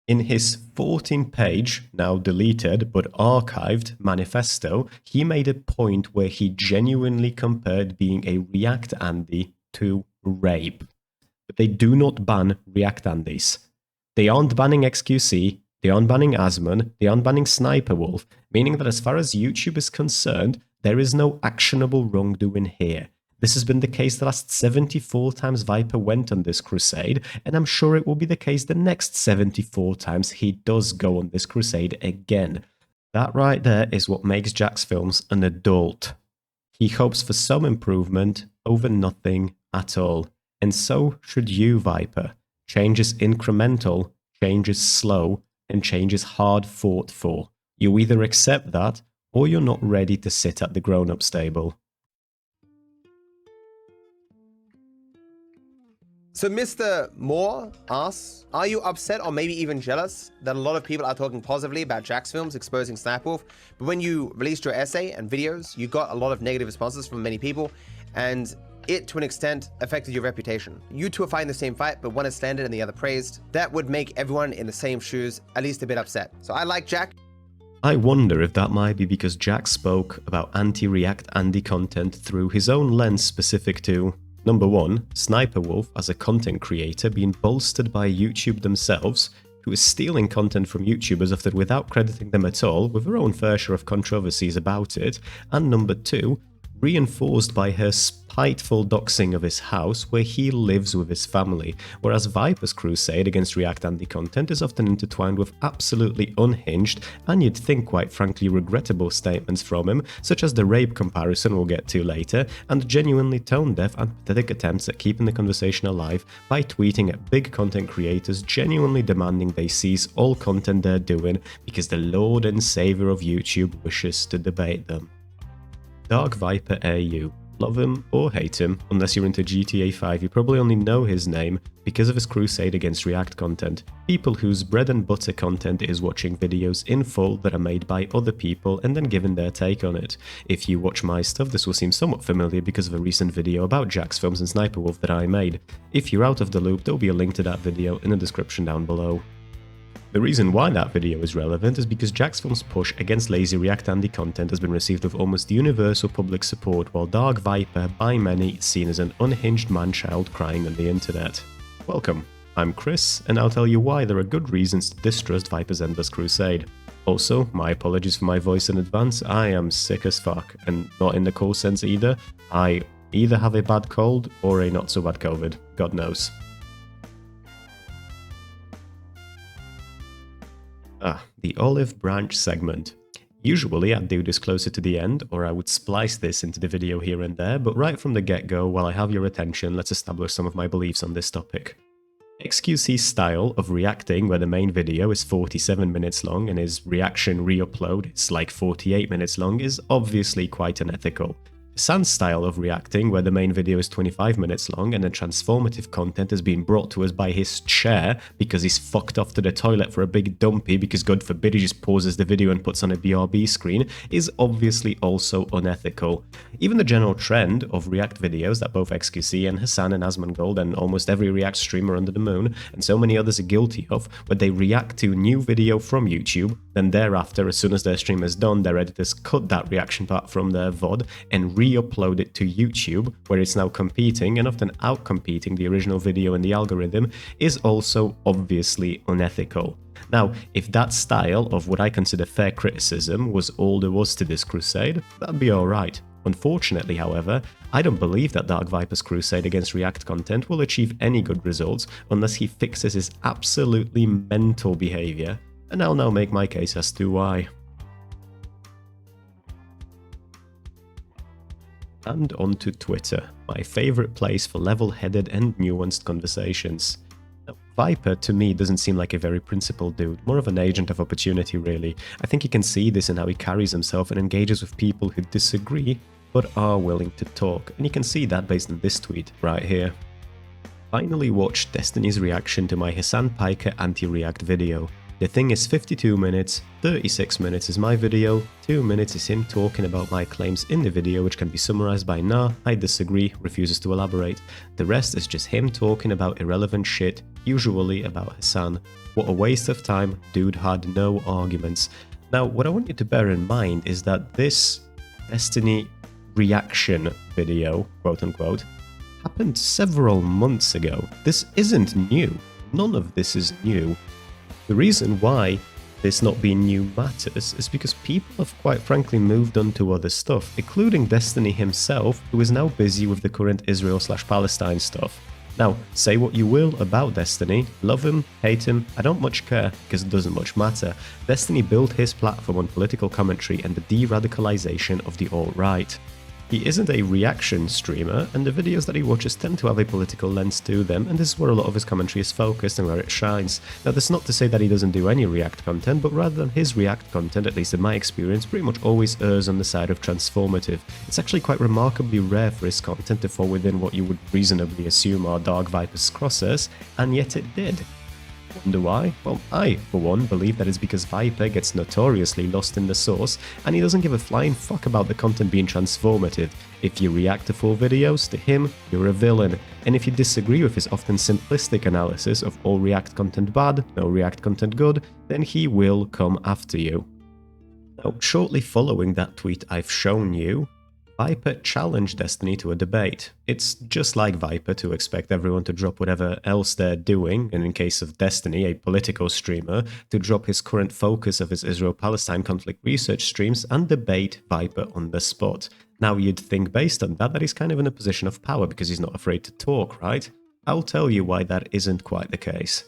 In his 14-page, now deleted but archived manifesto, he made a point where he genuinely compared being a React Andy to rape. But they do not ban React Andys. They aren't banning XQC, they aren't banning Asmon, they aren't banning Sniper Wolf, meaning that as far as YouTube is concerned, there is no actionable wrongdoing here. This has been the case the last 74 times Viper went on this crusade, and I'm sure it will be the case the next 74 times he does go on this crusade again. That right there is what makes Jacksfilms an adult. He hopes for some improvement over nothing at all. And so should you, Viper. Change is incremental, change is slow, and change is hard fought for. You either accept that, or you're not ready to sit at the grown-up stable. So Mr. Moore asks, are you upset or maybe even jealous that a lot of people are talking positively about Jacksfilms exposing Sniper Wolf, but when you released your essay and videos, you got a lot of negative responses from many people, and it, to an extent, affected your reputation. You two are fighting the same fight, but one is slandered and the other praised. That would make everyone in the same shoes at least a bit upset. So I like Jack. I wonder if that might be because Jack spoke about anti-React Andy content through his own lens specific to Number 1, Sniper Wolf as a content creator being bolstered by YouTube themselves, who is stealing content from YouTubers often without crediting them at all, with her own fair share of controversies about it, and number 2, reinforced by her spiteful doxing of his house where he lives with his family, whereas Viper's crusade against React Andy content is often intertwined with absolutely unhinged and you'd think quite frankly regrettable statements from him, such as the rape comparison we'll get to later, and genuinely tone-deaf and pathetic attempts at keeping the conversation alive by tweeting at big content creators genuinely demanding they cease all content they're doing because the Lord and Saviour of YouTube wishes to debate them. DarkViperAU. Love him or hate him, unless you're into GTA 5, you probably only know his name because of his crusade against React content. People whose bread and butter content is watching videos in full that are made by other people and then giving their take on it. If you watch my stuff, this will seem somewhat familiar because of a recent video about Jacksfilms and Sniper Wolf that I made. If you're out of the loop, there'll be a link to that video in the description down below. The reason why that video is relevant is because Jacksfilms' push against lazy React Andy content has been received with almost universal public support, while Dark Viper, by many, is seen as an unhinged man-child crying on the internet. Welcome, I'm Chris, and I'll tell you why there are good reasons to distrust Viper's endless crusade. Also, my apologies for my voice in advance, I am sick as fuck, and not in the cold sense either. I either have a bad cold or a not so bad COVID, God knows. The olive branch segment. Usually I'd do this closer to the end, or I would splice this into the video here and there, but right from the get-go, while I have your attention, let's establish some of my beliefs on this topic. XQC's style of reacting, where the main video is 47 minutes long and his reaction re-upload is like 48 minutes long, is obviously quite unethical. Hassan's style of reacting, where the main video is 25 minutes long and the transformative content is being brought to us by his chair because he's fucked off to the toilet for a big dumpy because God forbid he just pauses the video and puts on a BRB screen, is obviously also unethical. Even the general trend of React videos that both XQC and Hassan and Asmongold and almost every React streamer under the moon and so many others are guilty of, where they react to new video from YouTube, then thereafter, as soon as their stream is done, their editors cut that reaction part from their VOD and re-upload it to YouTube, where it's now competing and often out-competing the original video in the algorithm, is also obviously unethical. Now, if that style of what I consider fair criticism was all there was to this crusade, that'd be alright. Unfortunately, however, I don't believe that Dark Viper's crusade against React content will achieve any good results unless he fixes his absolutely mental behaviour, and I'll now make my case as to why. And on to Twitter, my favourite place for level-headed and nuanced conversations. Now, Viper, to me, doesn't seem like a very principled dude, more of an agent of opportunity really. I think you can see this in how he carries himself and engages with people who disagree, but are willing to talk, and you can see that based on this tweet right here. Finally watched Destiny's reaction to my Hassan Piker anti-react video. The thing is 52 minutes, 36 minutes is my video, 2 minutes is him talking about my claims in the video, which can be summarized by nah, I disagree, refuses to elaborate. The rest is just him talking about irrelevant shit, usually about Hassan. What a waste of time, dude had no arguments. Now, what I want you to bear in mind is that this Destiny reaction video, quote unquote, happened several months ago. This isn't new. None of this is new. The reason why this not being new matters is because people have quite frankly moved on to other stuff, including Destiny himself, who is now busy with the current Israel/Palestine stuff. Now, say what you will about Destiny, love him, hate him, I don't much care, because it doesn't much matter. Destiny built his platform on political commentary and the de-radicalization of the alt-right. He isn't a reaction streamer, and the videos that he watches tend to have a political lens to them, and this is where a lot of his commentary is focused and where it shines. Now, that's not to say that he doesn't do any React content, but rather than his React content, at least in my experience, pretty much always errs on the side of transformative. It's actually quite remarkably rare for his content to fall within what you would reasonably assume are DarkViper's crosshairs, and yet it did. Wonder why? Well, I, for one, believe that it's because Viper gets notoriously lost in the sauce, and he doesn't give a flying fuck about the content being transformative. If you react to full videos, to him, you're a villain, and if you disagree with his often simplistic analysis of all React content bad, no React content good, then he will come after you. Now, shortly following that tweet I've shown you, Viper challenged Destiny to a debate. It's just like Viper to expect everyone to drop whatever else they're doing, and in case of Destiny, a political streamer, to drop his current focus of his Israel-Palestine conflict research streams and debate Viper on the spot. Now you'd think based on that he's kind of in a position of power because he's not afraid to talk, right? I'll tell you why that isn't quite the case.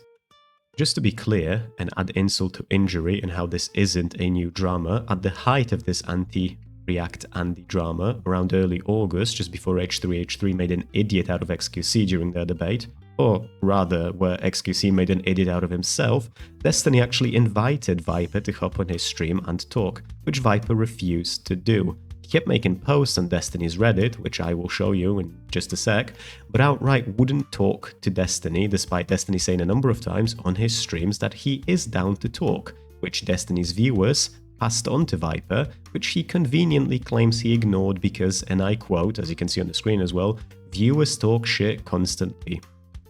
Just to be clear, and add insult to injury in how this isn't a new drama, at the height of this anti-React Andy drama, around early August, just before H3H3 made an idiot out of XQC during their debate, or rather, where XQC made an idiot out of himself, Destiny actually invited Viper to hop on his stream and talk, which Viper refused to do. He kept making posts on Destiny's Reddit, which I will show you in just a sec, but outright wouldn't talk to Destiny, despite Destiny saying a number of times on his streams that he is down to talk, which Destiny's viewers passed on to Viper, which he conveniently claims he ignored because, and I quote, as you can see on the screen as well, viewers talk shit constantly.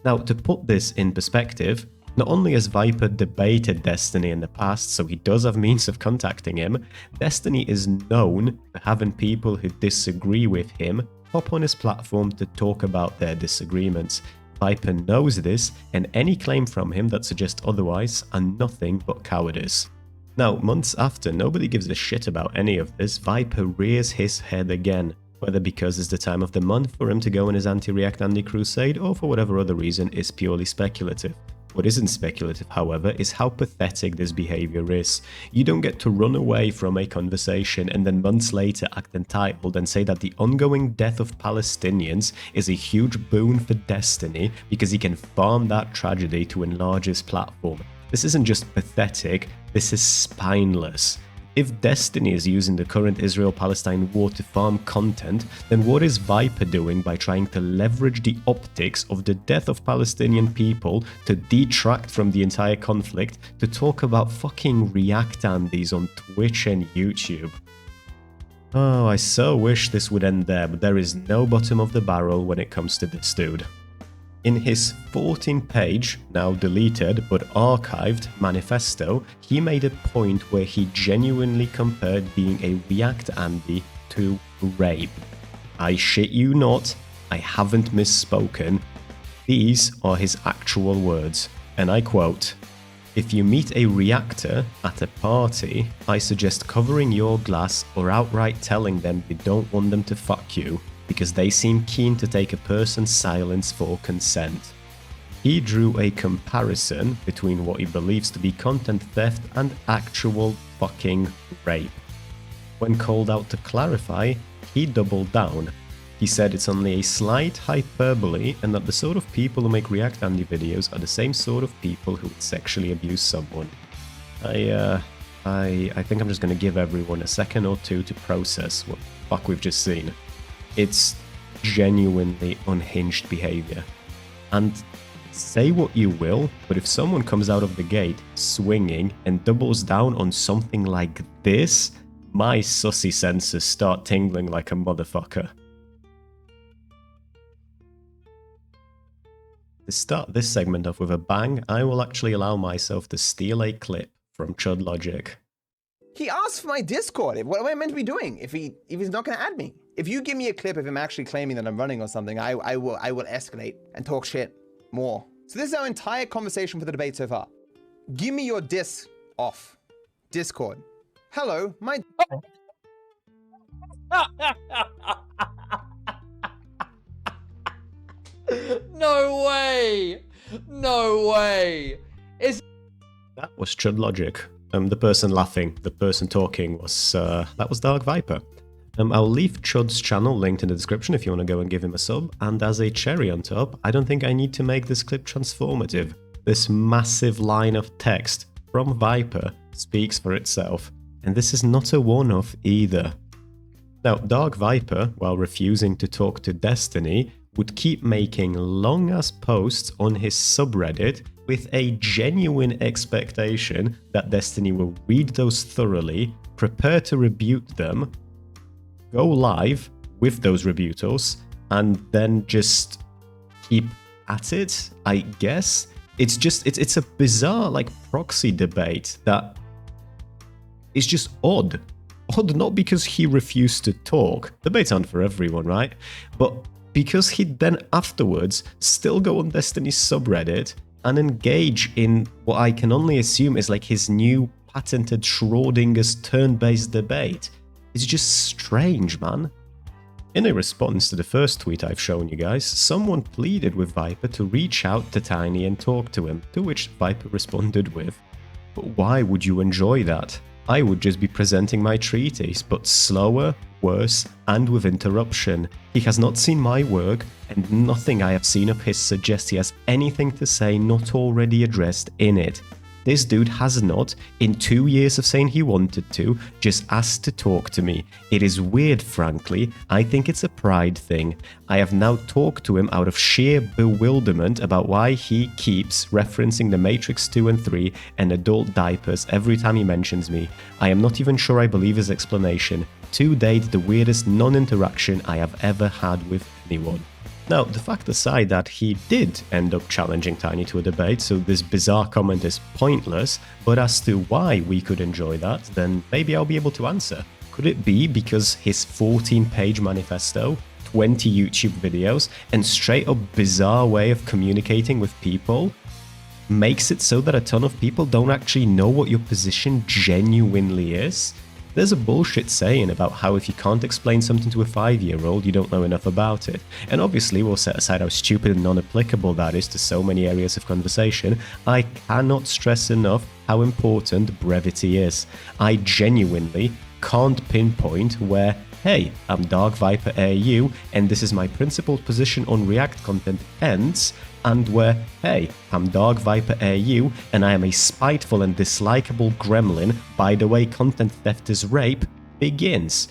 Now, to put this in perspective, not only has Viper debated Destiny in the past, so he does have means of contacting him, Destiny is known for having people who disagree with him hop on his platform to talk about their disagreements. Viper knows this, and any claim from him that suggests otherwise are nothing but cowardice. Now, months after nobody gives a shit about any of this, Viper rears his head again, whether because it's the time of the month for him to go on his anti-React Andy crusade or for whatever other reason is purely speculative. What isn't speculative, however, is how pathetic this behavior is. You don't get to run away from a conversation and then months later act entitled and say that the ongoing death of Palestinians is a huge boon for Destiny because he can farm that tragedy to enlarge his platform. This isn't just pathetic, this is spineless. If Destiny is using the current Israel-Palestine war to farm content, then what is Viper doing by trying to leverage the optics of the death of Palestinian people to detract from the entire conflict to talk about fucking React Andys on Twitch and YouTube? Oh, I so wish this would end there, but there is no bottom of the barrel when it comes to this dude. In his 14-page, now deleted but archived, manifesto, he made a point where he genuinely compared being a React Andy to rape. I shit you not, I haven't misspoken. These are his actual words, and I quote, "If you meet a reactor at a party, I suggest covering your glass or outright telling them you don't want them to fuck you, because they seem keen to take a person's silence for consent." He drew a comparison between what he believes to be content theft and actual fucking rape. When called out to clarify, he doubled down. He said it's only a slight hyperbole and that the sort of people who make React Andy videos are the same sort of people who would sexually abuse someone. I think I'm just going to give everyone a second or two to process what the fuck we've just seen. It's genuinely unhinged behavior. And say what you will, but if someone comes out of the gate swinging and doubles down on something like this, my sussy senses start tingling like a motherfucker. to start this segment off with a bang, I will actually allow myself to steal a clip from Chud Logic. He asked for my Discord. What am I meant to be doing if he's not going to add me? If you give me a clip of him actually claiming that I'm running or something, I will escalate and talk shit more. So this is our entire conversation for the debate so far. Give me your off. Discord. Hello, my... No way! No way! That was Chud Logic. The person laughing, the person talking was, that was Dark Viper. I'll leave Chud's channel linked in the description if you want to go and give him a sub, and as a cherry on top, I don't think I need to make this clip transformative. This massive line of text from Viper speaks for itself, and this is not a one-off either. Now, Dark Viper, while refusing to talk to Destiny, would keep making long-ass posts on his subreddit with a genuine expectation that Destiny will read those thoroughly, prepare to rebuke them, go live with those rebuttals, and then just keep at it, I guess. It's a bizarre, like, proxy debate that is just odd. Odd not because he refused to talk. Debates aren't for everyone, right? But because he'd then afterwards still go on Destiny's subreddit and engage in what I can only assume is like his new patented Schrodinger's turn-based debate. It's just strange, man. In a response to the first tweet I've shown you guys, someone pleaded with Viper to reach out to Tiny and talk to him, to which Viper responded with, "But why would you enjoy that? I would just be presenting my treatise, but slower, worse, and with interruption. He has not seen my work, and nothing I have seen of his suggests he has anything to say not already addressed in it. This dude has not, in 2 years of saying he wanted to, just asked to talk to me. It is weird, frankly. I think it's a pride thing. I have now talked to him out of sheer bewilderment about why he keeps referencing The Matrix 2 and 3 and adult diapers every time he mentions me. I am not even sure I believe his explanation. To date, the weirdest non-interaction I have ever had with anyone." Now, the fact aside that he did end up challenging Tiny to a debate, so this bizarre comment is pointless, but as to why we could enjoy that, then maybe I'll be able to answer. Could it be because his 14-page manifesto, 20 YouTube videos, and straight up bizarre way of communicating with people makes it so that a ton of people don't actually know what your position genuinely is? There's a bullshit saying about how if you can't explain something to a 5-year-old, you don't know enough about it. And obviously we'll set aside how stupid and non-applicable that is to so many areas of conversation. I cannot stress enough how important brevity is. I genuinely can't pinpoint where, hey, I'm DarkViperAU and this is my principled position on React content ends, and where, hey, I'm DarkViperAU and I am a spiteful and dislikable gremlin, by the way content theft is rape, begins.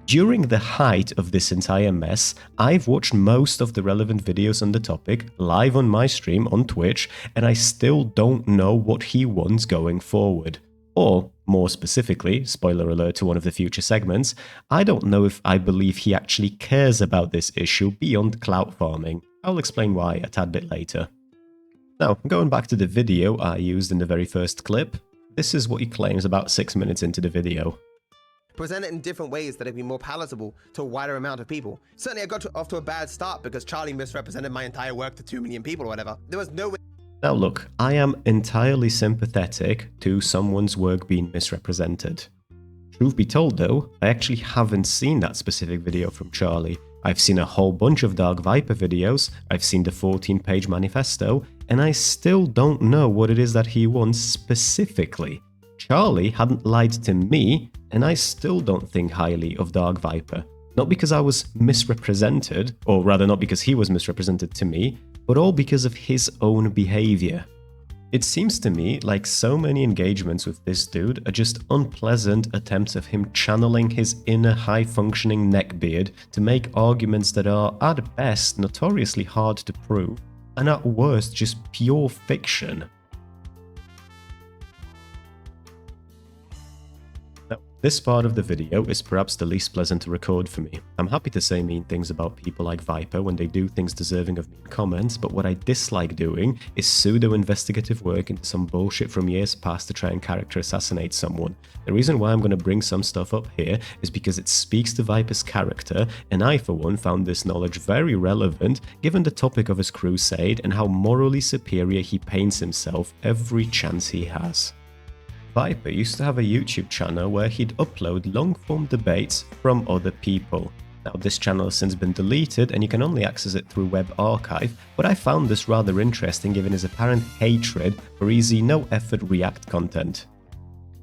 During the height of this entire mess, I've watched most of the relevant videos on the topic live on my stream on Twitch, and I still don't know what he wants going forward. Or, more specifically, spoiler alert to one of the future segments, I don't know if I believe he actually cares about this issue beyond clout farming. I'll explain why a tad bit later. Now, going back to the video I used in the very first clip, this is what he claims about 6 minutes into the video. Present it in different ways that it'd be more palatable to a wider amount of people. Certainly I got off to a bad start because Charlie misrepresented my entire work to 2 million people or whatever. There was no way. Now look, I am entirely sympathetic to someone's work being misrepresented. Truth be told though, I actually haven't seen that specific video from Charlie. I've seen a whole bunch of Dark Viper videos, I've seen the 14-page manifesto, and I still don't know what it is that he wants specifically. Charlie hadn't lied to me, and I still don't think highly of Dark Viper. Not because I was misrepresented, or rather not because he was misrepresented to me, but all because of his own behavior. It seems to me like so many engagements with this dude are just unpleasant attempts of him channeling his inner high-functioning neckbeard to make arguments that are, at best, notoriously hard to prove, and at worst just pure fiction. Now, this part of the video is perhaps the least pleasant to record for me. I'm happy to say mean things about people like Viper when they do things deserving of mean comments, but what I dislike doing is pseudo-investigative work into some bullshit from years past to try and character assassinate someone. The reason why I'm going to bring some stuff up here is because it speaks to Viper's character, and I for one found this knowledge very relevant given the topic of his crusade and how morally superior he paints himself every chance he has. Viper used to have a YouTube channel where he'd upload long-form debates from other people. Now, this channel has since been deleted and you can only access it through web archive, but I found this rather interesting given his apparent hatred for easy, no-effort React content.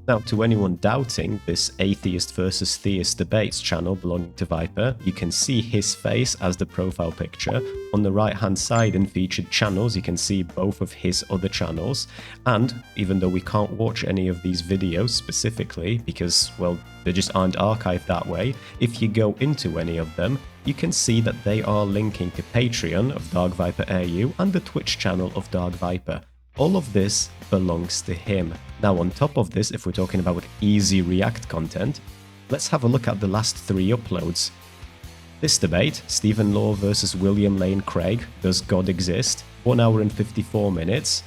Now, to anyone doubting this atheist versus theist debates channel belonging to Viper, you can see his face as the profile picture. On the right hand side in featured channels, you can see both of his other channels. And even though we can't watch any of these videos specifically because, well, they just aren't archived that way, if you go into any of them, you can see that they are linking to Patreon of DarkViperAU and the Twitch channel of DarkViper. All of this belongs to him. Now, on top of this, if we're talking about easy React content, let's have a look at the last 3 uploads. This debate, Stephen Law versus William Lane Craig, Does God Exist? 1 hour and 54 minutes.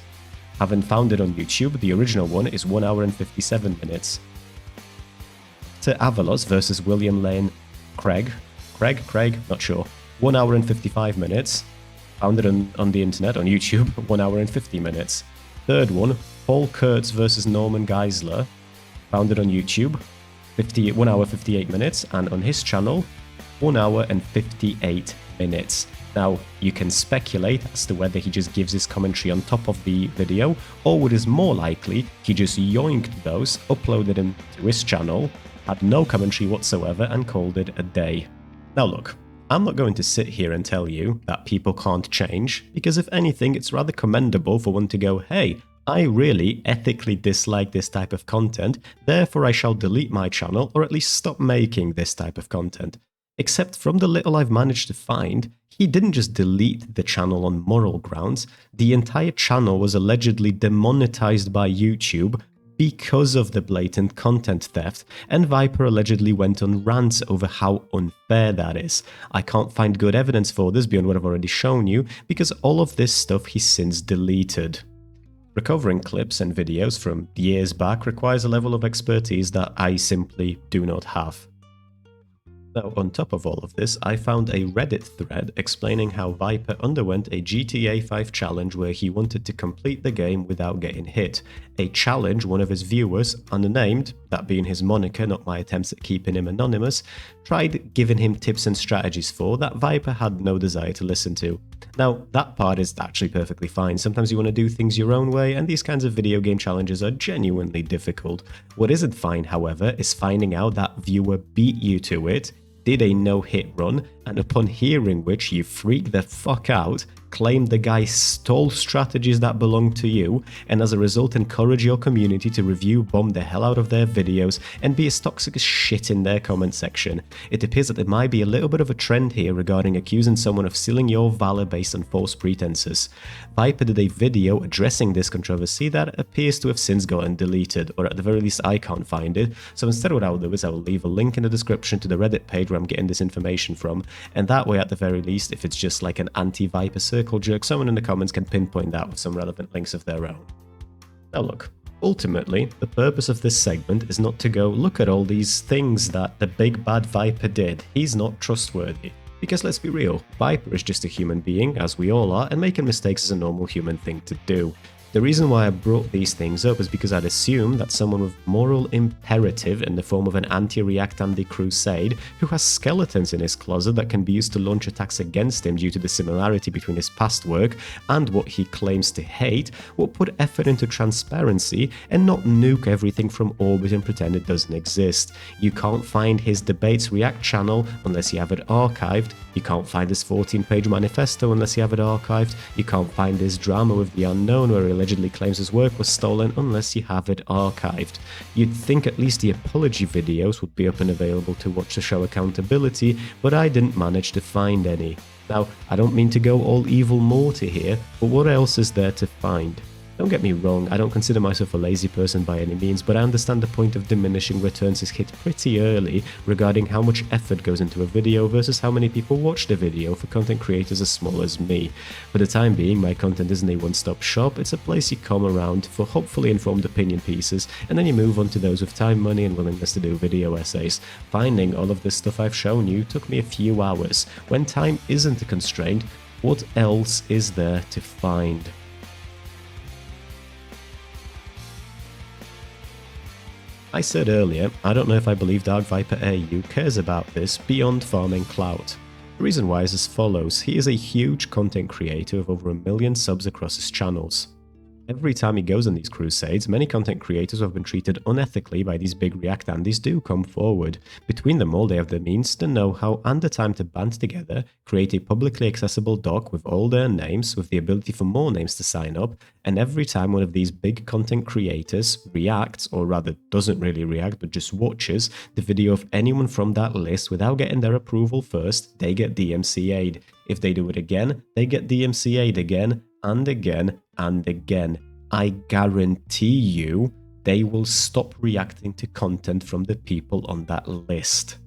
Haven't found it on YouTube, the original one is 1 hour and 57 minutes. To Avalos versus William Lane Craig, not sure, 1 hour and 55 minutes. Found it on the internet, on YouTube, 1 hour and 50 minutes. Third one, Paul Kurtz versus Norman Geisler. Found it on YouTube, 1 hour 58 minutes, and on his channel, 1 hour and 58 minutes. Now, you can speculate as to whether he just gives his commentary on top of the video, or what is more likely, he just yoinked those, uploaded them to his channel, had no commentary whatsoever, and called it a day. Now look, I'm not going to sit here and tell you that people can't change, because if anything, it's rather commendable for one to go, hey, I really ethically dislike this type of content, therefore I shall delete my channel or at least stop making this type of content. Except from the little I've managed to find, he didn't just delete the channel on moral grounds, the entire channel was allegedly demonetized by YouTube because of the blatant content theft, and Viper allegedly went on rants over how unfair that is. I can't find good evidence for this beyond what I've already shown you, because all of this stuff he's since deleted. Recovering clips and videos from years back requires a level of expertise that I simply do not have. Now, on top of all of this, I found a Reddit thread explaining how Viper underwent a GTA 5 challenge where he wanted to complete the game without getting hit. A challenge one of his viewers, unnamed, that being his moniker, not my attempts at keeping him anonymous, tried giving him tips and strategies for that Viper had no desire to listen to. Now, that part is actually perfectly fine. Sometimes you want to do things your own way, and these kinds of video game challenges are genuinely difficult. What isn't fine, however, is finding out that viewer beat you to it, did a no-hit run, and upon hearing which you freak the fuck out, claim the guy stole strategies that belong to you, and as a result encourage your community to review bomb the hell out of their videos and be as toxic as shit in their comment section. It appears that there might be a little bit of a trend here regarding accusing someone of stealing your valor based on false pretenses. Viper did a video addressing this controversy that appears to have since gotten deleted, or at the very least I can't find it, so instead what I'll do is I will leave a link in the description to the Reddit page where I'm getting this information from, and that way at the very least, if it's just like an anti-Viper circle jerk, someone in the comments can pinpoint that with some relevant links of their own. Now look, ultimately, the purpose of this segment is not to go, look at all these things that the big bad Viper did, he's not trustworthy. Because let's be real, Viper is just a human being, as we all are, and making mistakes is a normal human thing to do. The reason why I brought these things up is because I'd assume that someone with moral imperative in the form of an anti-React anti-crusade who has skeletons in his closet that can be used to launch attacks against him due to the similarity between his past work and what he claims to hate will put effort into transparency and not nuke everything from orbit and pretend it doesn't exist. You can't find his debates React channel unless you have it archived. You can't find his 14-page manifesto unless you have it archived. You can't find his drama with the unknown where he allegedly claims his work was stolen unless you have it archived. You'd think at least the apology videos would be up and available to watch to show accountability, but I didn't manage to find any. Now, I don't mean to go all evil Morty here, but what else is there to find? Don't get me wrong, I don't consider myself a lazy person by any means, but I understand the point of diminishing returns is hit pretty early regarding how much effort goes into a video versus how many people watch the video for content creators as small as me. For the time being, my content isn't a one-stop shop, it's a place you come around for hopefully informed opinion pieces, and then you move on to those with time, money, and willingness to do video essays. Finding all of this stuff I've shown you took me a few hours. When time isn't a constraint, what else is there to find? I said earlier, I don't know if I believe DarkViperAU cares about this beyond farming clout. The reason why is as follows: he is a huge content creator with over 1 million subs across his channels. Every time he goes on these crusades, many content creators who have been treated unethically by these big React Andes do come forward. Between them all, they have the means, the know-how, and the time to band together, create a publicly accessible doc with all their names, with the ability for more names to sign up, and every time one of these big content creators reacts, or rather doesn't really react but just watches, the video of anyone from that list without getting their approval first, they get DMCA'd. If they do it again, they get DMCA'd again, and again, and again. I guarantee you they will stop reacting to content from the people on that list.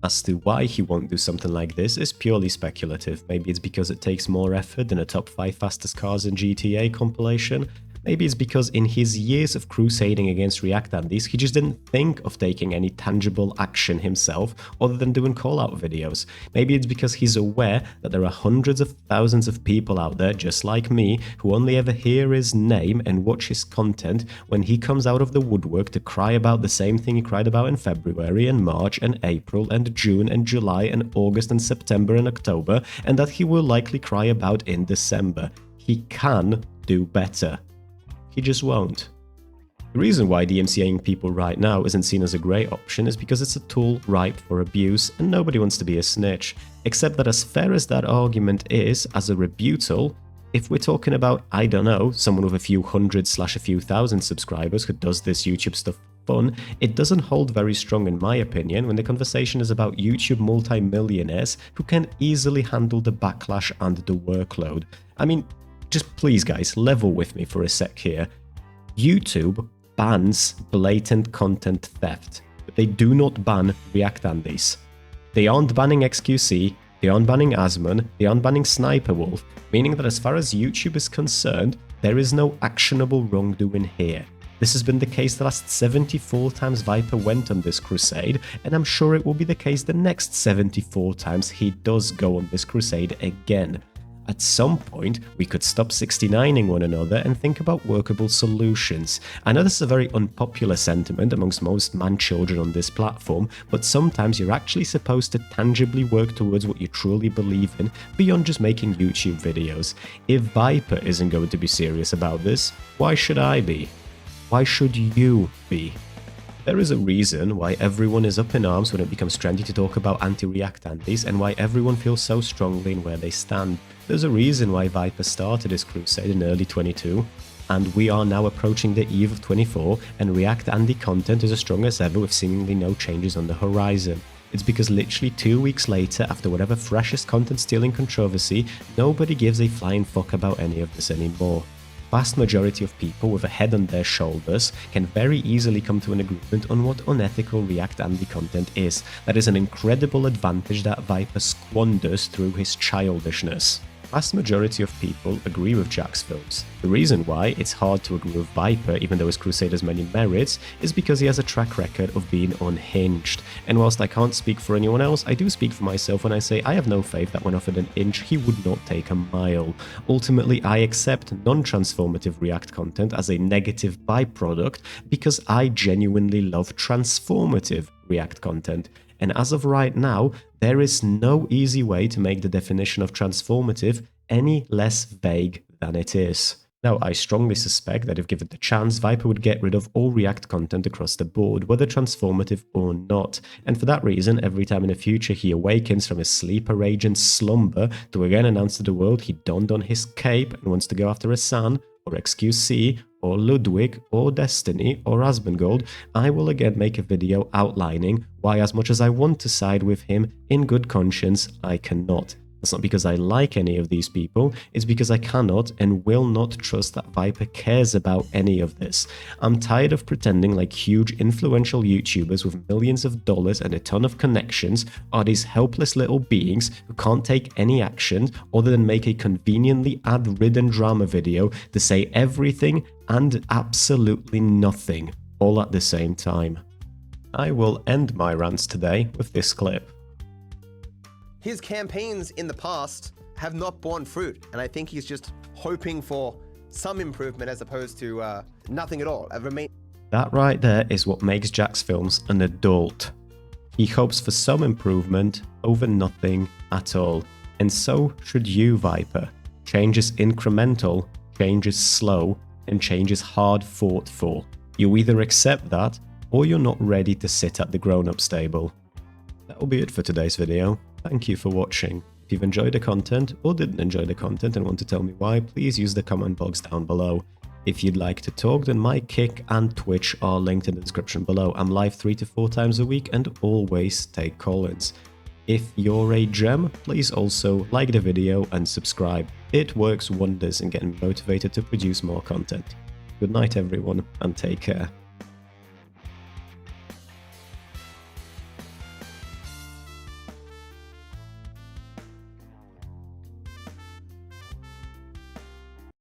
As to why he won't do something like this is purely speculative. Maybe it's because it takes more effort than a top 5 fastest cars in GTA compilation. Maybe it's because in his years of crusading against React Andes, he just didn't think of taking any tangible action himself other than doing call-out videos. Maybe it's because he's aware that there are hundreds of thousands of people out there just like me who only ever hear his name and watch his content when he comes out of the woodwork to cry about the same thing he cried about in February and March and April and June and July and August and September and October, and that he will likely cry about in December. He can do better. He just won't. The reason why DMCAing people right now isn't seen as a great option is because it's a tool ripe for abuse and nobody wants to be a snitch. Except that as fair as that argument is, as a rebuttal, if we're talking about, I don't know, someone with a few hundred / a few thousand subscribers who does this YouTube stuff for fun, it doesn't hold very strong in my opinion when the conversation is about YouTube multi-millionaires who can easily handle the backlash and the workload. I mean, just please guys, level with me for a sec here. YouTube bans blatant content theft, but they do not ban React Andes. They aren't banning XQC, they aren't banning Asmon, they aren't banning Sniper Wolf, meaning that as far as YouTube is concerned, there is no actionable wrongdoing here. This has been the case the last 74 times Viper went on this crusade, and I'm sure it will be the case the next 74 times he does go on this crusade again. At some point, we could stop 69ing one another and think about workable solutions. I know this is a very unpopular sentiment amongst most man-children on this platform, but sometimes you're actually supposed to tangibly work towards what you truly believe in beyond just making YouTube videos. If Viper isn't going to be serious about this, why should I be? Why should you be? There is a reason why everyone is up in arms when it becomes trendy to talk about anti-React Andes and why everyone feels so strongly in where they stand. There's a reason why Viper started his crusade in early 22, and we are now approaching the eve of 24, and React Andy content is as strong as ever with seemingly no changes on the horizon. It's because literally 2 weeks later, after whatever freshest content stealing controversy, nobody gives a flying fuck about any of this anymore. Vast majority of people with a head on their shoulders can very easily come to an agreement on what unethical React Andy content is. That is an incredible advantage that Viper squanders through his childishness. Vast majority of people agree with Jacksfilms. The reason why it's hard to agree with Viper, even though his crusade has many merits, is because he has a track record of being unhinged. And whilst I can't speak for anyone else, I do speak for myself when I say I have no faith that when offered an inch, he would not take a mile. Ultimately, I accept non-transformative React content as a negative byproduct because I genuinely love transformative React content. And as of right now, there is no easy way to make the definition of transformative any less vague than it is. Now, I strongly suspect that if given the chance, Viper would get rid of all React content across the board, whether transformative or not. And for that reason, every time in the future he awakens from his sleeper rage and slumber to again announce to the world he donned on his cape and wants to go after Hassan, or XQC, or Ludwig, or Destiny, or Asmongold, I will again make a video outlining why, as much as I want to side with him, in good conscience, I cannot. That's not because I like any of these people, it's because I cannot and will not trust that Viper cares about any of this. I'm tired of pretending like huge influential YouTubers with millions of dollars and a ton of connections are these helpless little beings who can't take any action other than make a conveniently ad-ridden drama video to say everything and absolutely nothing all at the same time. I will end my rants today with this clip. His campaigns in the past have not borne fruit, and I think he's just hoping for some improvement as opposed to nothing at all. That right there is what makes Jacksfilms an adult. He hopes for some improvement over nothing at all. And so should you, Viper. Change is incremental, change is slow, and change is hard fought for. You either accept that, or you're not ready to sit at the grown-up stable. That will be it for today's video. Thank you for watching. If you've enjoyed the content or didn't enjoy the content and want to tell me why, please use the comment box down below. If you'd like to talk, then my Kick and Twitch are linked in the description below. I'm live 3 to 4 times a week and always take call-ins. If you're a gem, please also like the video and subscribe. It works wonders in getting me motivated to produce more content. Good night everyone, and take care.